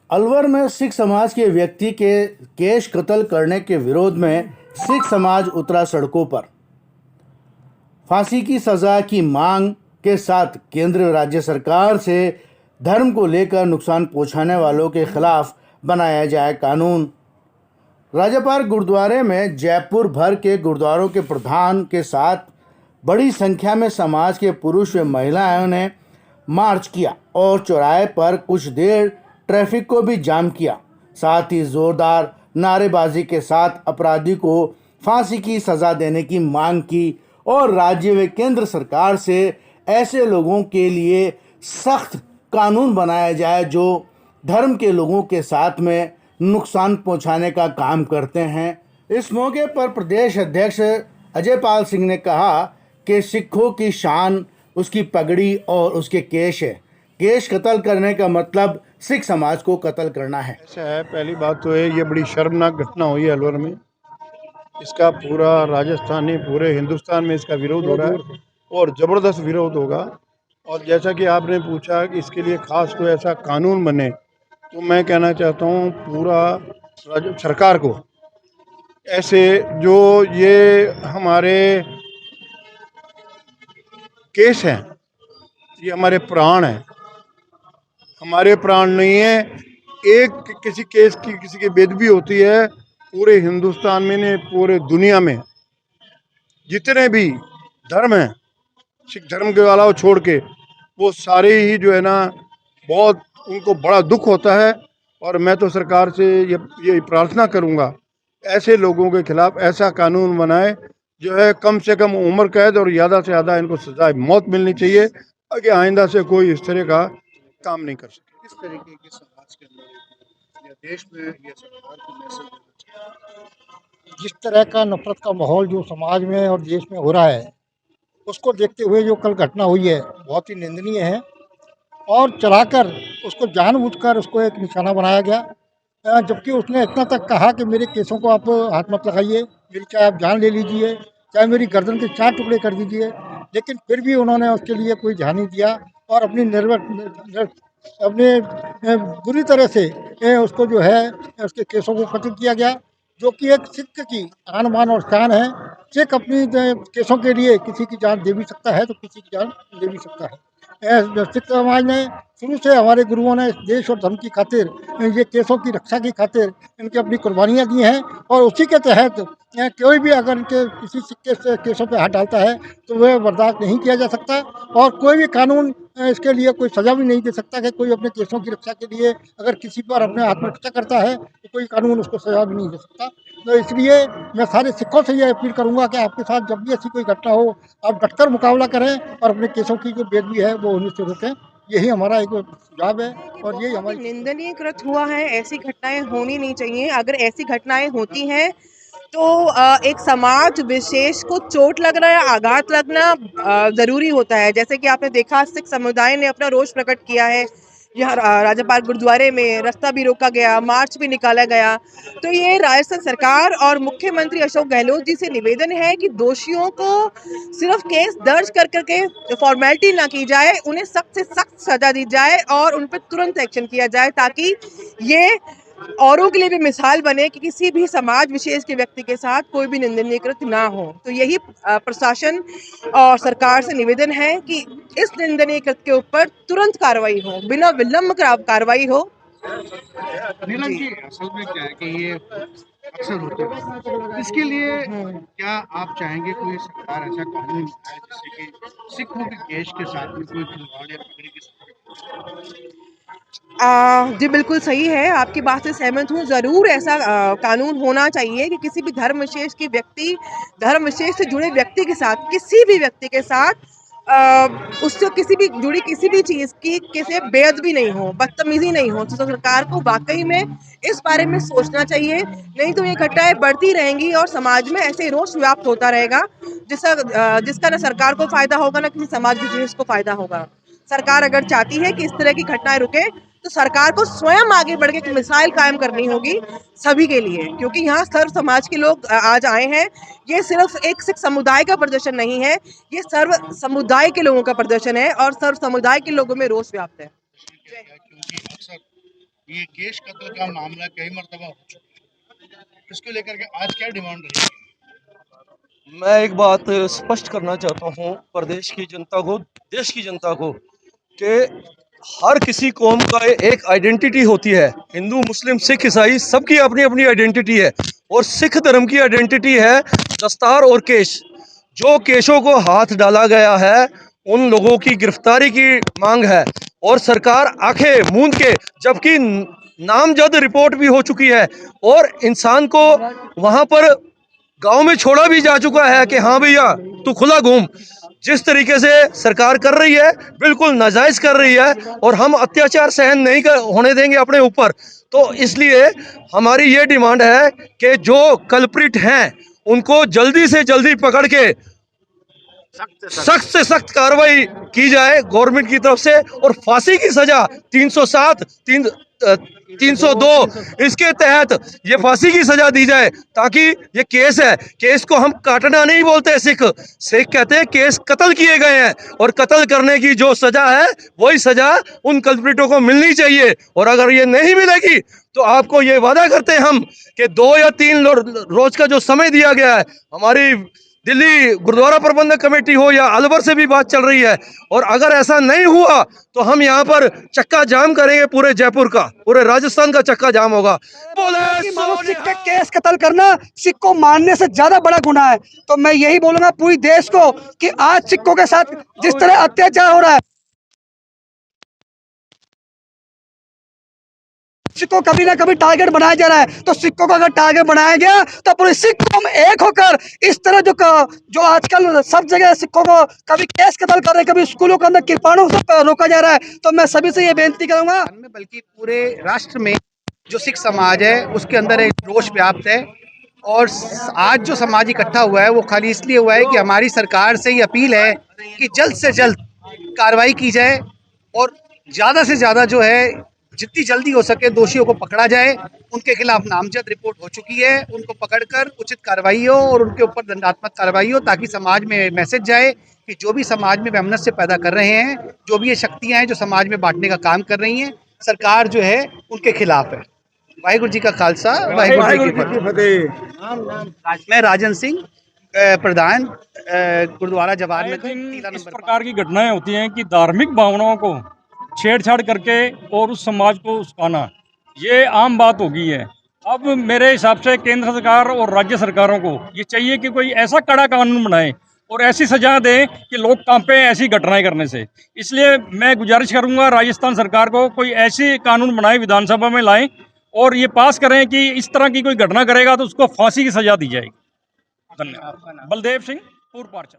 अलवर में सिख समाज के व्यक्ति के केश कत्ल करने के विरोध में सिख समाज उतरा सड़कों पर। फांसी की सजा की मांग के साथ केंद्र राज्य सरकार से धर्म को लेकर नुकसान पहुंचाने वालों के खिलाफ बनाया जाए कानून। राजापार गुरुद्वारे में जयपुर भर के गुरुद्वारों के प्रधान के साथ बड़ी संख्या में समाज के पुरुष व महिलाओं ने मार्च किया और चौराहे पर कुछ देर ट्रैफिक को भी जाम किया। साथ ही जोरदार नारेबाजी के साथ अपराधी को फांसी की सजा देने की मांग की और राज्य व केंद्र सरकार से ऐसे लोगों के लिए सख्त कानून बनाया जाए जो धर्म के लोगों के साथ में नुकसान पहुंचाने का काम करते हैं। इस मौके पर प्रदेश अध्यक्ष अजय पाल सिंह ने कहा कि सिखों की शान उसकी पगड़ी और उसके केश है। केश कत्ल करने का मतलब सिख समाज को कत्ल करना है। ऐसा है, पहली बात तो है ये बड़ी शर्मनाक घटना हुई है अलवर में। इसका पूरा राजस्थान नहीं पूरे हिंदुस्तान में इसका विरोध हो रहा है और ज़बरदस्त विरोध होगा। और जैसा कि आपने पूछा कि इसके लिए खास कोई ऐसा कानून बने, तो मैं कहना चाहता हूँ पूरा सरकार को ऐसे जो ये हमारे केस हैं, ये हमारे प्राण हैं, हमारे प्राण नहीं है। एक किसी केस की किसी की बेदबी होती है, पूरे हिंदुस्तान में नहीं पूरे दुनिया में जितने भी धर्म हैं, सिख धर्म के वाला छोड़ के वो सारे ही जो है ना बहुत उनको बड़ा दुख होता है। और मैं तो सरकार से ये प्रार्थना करूंगा ऐसे लोगों के खिलाफ ऐसा कानून बनाए जो है कम से कम उम्र कैद और ज़्यादा से ज़्यादा इनको सजाए मौत मिलनी चाहिए ताकि आइंदा से कोई इस तरह का काम नहीं कर सके। किस तरीके की समाज के अंदर या देश में या सरकार को मैसेज देना चाहिए? जिस तरह का नफरत का माहौल जो समाज में और देश में हो रहा है, उसको देखते हुए जो कल घटना हुई है बहुत ही निंदनीय है और चलाकर उसको जानबूझकर उसको एक निशाना बनाया गया। जबकि उसने इतना तक कहा कि मेरे केसों को आप हाथ मत लगाइए, मेरी चाहे आप जान ले लीजिए, चाहे मेरी गर्दन के 4 टुकड़े कर दीजिए, लेकिन फिर भी उन्होंने उसके लिए कोई ध्यान नहीं दिया और अपने बुरी तरह से उसको जो है उसके केसों को खत्म किया गया, जो कि एक सिख की आन बान और शान है। सिख अपनी केसों के लिए किसी की जान दे भी सकता है तो किसी की जान ले भी सकता है। सिख समाज ने शुरू से हमारे गुरुओं ने देश और धर्म की खातिर ये केसों की रक्षा की खातिर इनकी अपनी कुर्बानियाँ दी हैं और उसी के तहत कोई भी अगर इनके किसी सिख के केसों पे हाथ डालता है तो वह बर्दाश्त नहीं किया जा सकता और कोई भी कानून इसके लिए कोई सज़ा भी नहीं दे सकता कि कोई अपने केसों की रक्षा के लिए अगर किसी पर अपने आत्मरक्षा करता है तो कोई कानून उसको सज़ा भी नहीं दे सकता। तो इसलिए मैं सारे सिखों से ये अपील करूंगा कि आपके साथ जब भी ऐसी कोई घटना हो आप डटकर मुकाबला करें और अपने केसों की जो बेदबी है वो होने से रोकें। यही हमारा एक सुझाव है और यही हमारी निंदनीय कृत हुआ है। ऐसी घटनाएं होनी नहीं चाहिए। अगर ऐसी घटनाएं होती हैं तो एक समाज विशेष को चोट लगना या आघात लगना ज़रूरी होता है। जैसे कि आपने देखा सिख समुदाय ने अपना रोष प्रकट किया है। यहाँ राजापाल गुरुद्वारे में रास्ता भी रोका गया, मार्च भी निकाला गया। तो ये राजस्थान सरकार और मुख्यमंत्री अशोक गहलोत जी से निवेदन है कि दोषियों को सिर्फ केस दर्ज कर करके फॉर्मेलिटी ना की जाए, उन्हें सख्त से सख्त सजा दी जाए और उन पर तुरंत एक्शन किया जाए ताकि ये औरों के लिए भी मिसाल बने कि किसी भी समाज विशेष के व्यक्ति के साथ कोई भी निंदनीय कृत्य ना हो। तो यही प्रशासन और सरकार से निवेदन है कि इस निंदनीय कृत्य के ऊपर तुरंत कार्रवाई हो, बिना विलंब कार्रवाई हो। नीलम जी, असल में क्या है कि ये अक्सर होते हैं। इसके लिए क्या आप चाहेंगे कोई सरकार ऐसा कानून बनाए जिससे कि सिखों के केश के साथ में कोई खिलवाड़ या पगड़ी की जी बिल्कुल सही है, आपकी बात से सहमत हूँ। ज़रूर ऐसा कानून होना चाहिए कि किसी भी धर्म विशेष की व्यक्ति, धर्म विशेष से जुड़े व्यक्ति के साथ, किसी भी व्यक्ति के साथ उससे किसी भी जुड़ी किसी भी चीज़ की किसी बेअदबी नहीं हो, बदतमीज़ी नहीं हो। तो सरकार को वाक़ई में इस बारे में सोचना चाहिए, नहीं तो ये घटनाएँ बढ़ती रहेंगी और समाज में ऐसे रोष व्याप्त होता रहेगा जिसका ना सरकार को फ़ायदा होगा, ना किसी समाज विशेष को फ़ायदा होगा। सरकार अगर चाहती है कि इस तरह की घटनाएं रुके तो सरकार को स्वयं आगे बढ़ के एक मिसाइल कायम करनी होगी सभी के लिए, क्योंकि यहाँ सर्व समाज के लोग आज आए हैं। ये सिर्फ एक सिख समुदाय का प्रदर्शन नहीं है, ये सर्व समुदाय के लोगों का प्रदर्शन है और सर्व समुदाय के लोगों में रोष व्याप्त है। क्योंकि अक्सर ये केश कत्ल का मामला कई मरतबा हो चुका है, इसको लेकर के आज क्या डिमांड रहेगी? मैं एक बात स्पष्ट करना चाहता हूँ प्रदेश की जनता को, देश की जनता को, कि हर किसी कौम का एक आइडेंटिटी होती है। हिंदू, मुस्लिम, सिख, ईसाई सबकी अपनी अपनी आइडेंटिटी है, और सिख धर्म की आइडेंटिटी है दस्तार और केश। जो केशों को हाथ डाला गया है उन लोगों की गिरफ्तारी की मांग है, और सरकार आंखें मूंद के, जबकि नामजद रिपोर्ट भी हो चुकी है और इंसान को वहां पर गांव में छोड़ा भी जा चुका है कि हाँ भैया तू खुला घूम। जिस तरीके से सरकार कर रही है बिल्कुल नाजायज कर रही है, और हम अत्याचार सहन नहीं होने देंगे अपने ऊपर। तो इसलिए हमारी ये डिमांड है कि जो कल्प्रिट हैं उनको जल्दी से जल्दी पकड़ के सख्त से सख्त कार्रवाई की जाए गवर्नमेंट की तरफ से, और फांसी की सजा 307, 302 इसके तहत ये फांसी की सजा दी जाए, ताकि ये केस है, केस को हम काटना नहीं बोलते सिख कहते हैं केस कत्ल किए गए हैं, और कत्ल करने की जो सजा है वही सजा उन कल्प्रिटों को मिलनी चाहिए। और अगर ये नहीं मिलेगी तो आपको ये वादा करते हैं हम कि 2 या 3 रोज का जो समय दिया गया है, हमारी दिल्ली गुरुद्वारा प्रबंधक कमेटी हो या अलवर से भी बात चल रही है, और अगर ऐसा नहीं हुआ तो हम यहाँ पर चक्का जाम करेंगे, पूरे जयपुर का, पूरे राजस्थान का चक्का जाम होगा। कि मानो सिख का केस कत्ल करना सिख को मारने से ज्यादा बड़ा गुनाह है। तो मैं यही बोलूंगा पूरी देश को कि आज सिखों के साथ जिस तरह अत्याचार हो रहा है, सिखों कभी ना कभी टारगेट बनाया जा रहा है। तो सिखों को अगर टारगेट बनाया गया तो पूरे सिख कौम एक होकर इस तरह जो आजकल सब जगह सिखों को कभी केस कत्ल कर रहे हैं, कभी स्कूलों के अंदर कृपाणों से रोका जा रहा है। तो मैं सभी से ये बेनती करूंगा, बल्कि पूरे राष्ट्र में जो सिख समाज है उसके अंदर एक रोष व्याप्त है, और आज जो समाज इकट्ठा हुआ है वो खाली इसलिए हुआ है कि हमारी सरकार से ये अपील है कि जल्द से जल्द कार्रवाई की जाए, और ज़्यादा से ज़्यादा जो है जितनी जल्दी हो सके दोषियों को पकड़ा जाए। उनके खिलाफ नामजद रिपोर्ट हो चुकी है, उनको पकड़कर उचित कार्रवाई हो और उनके ऊपर दंडात्मक कार्रवाई हो, ताकि समाज में मैसेज जाए कि जो भी समाज में वैमनस्य पैदा कर रहे हैं, जो भी ये शक्तियां हैं जो समाज में बांटने का काम कर रही हैं, सरकार जो है उनके खिलाफ है। वाहिगुरु जी का खालसा, वाहिगुरु जी की फतेह। मैं राजन सिंह, प्रधान गुरुद्वारा जवाहर नगर, टीला इस नंबर प्रकार की घटनाएं होती हैं कि धार्मिक भावनाओं को छेड़छाड़ करके और उस समाज को उस्काना, ये आम बात हो गई है। अब मेरे हिसाब से केंद्र सरकार और राज्य सरकारों को ये चाहिए कि कोई ऐसा कड़ा कानून बनाए और ऐसी सजा दें कि लोग कांपे ऐसी घटनाएं करने से। इसलिए मैं गुजारिश करूंगा राजस्थान सरकार को कोई ऐसी कानून बनाए, विधानसभा में लाएं और ये पास करें कि इस तरह की कोई घटना करेगा तो उसको फांसी की सजा दी जाएगी। धन्यवाद। बलदेव सिंह, पूर्व पार्षद।